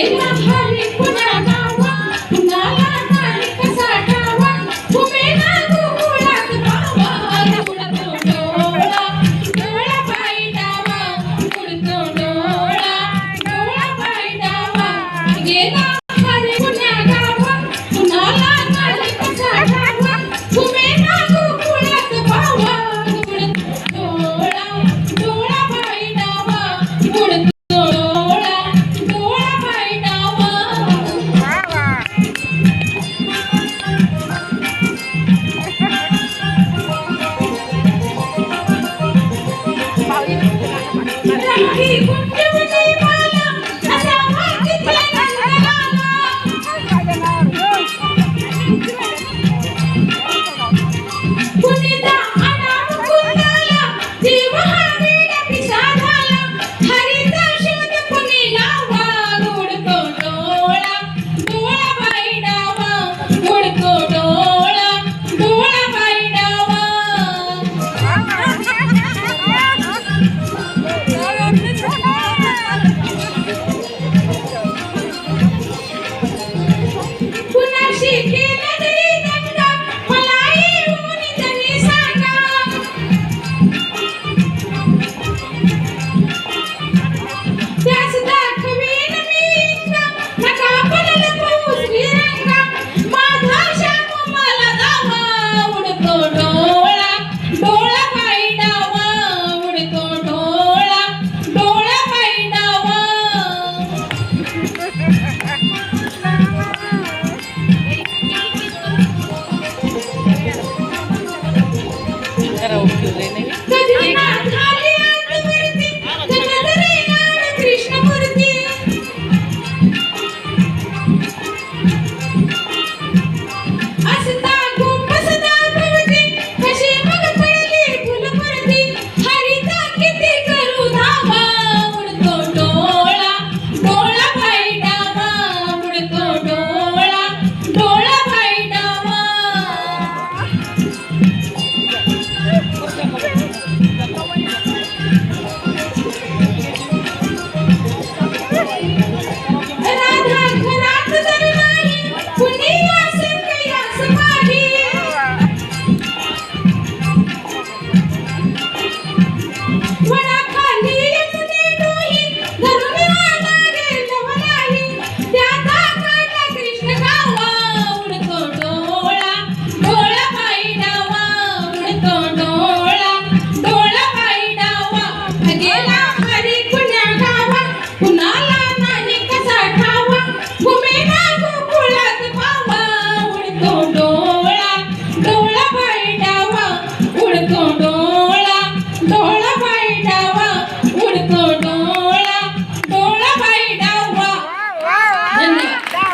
गेला हरी पुन्हा गावा कुणाला नाही कसा ठावा घुमेना गोकुळात बावा उडतो डोळा डोळा पायी डावा उडतो डोळा डोळा पायी डावा गेला हरी पुन्हा गावा कुणाला नाही कसा ठावा घुमेना गोकुळात बावा उडतो डोळा डोळा पायी डावा उडतो What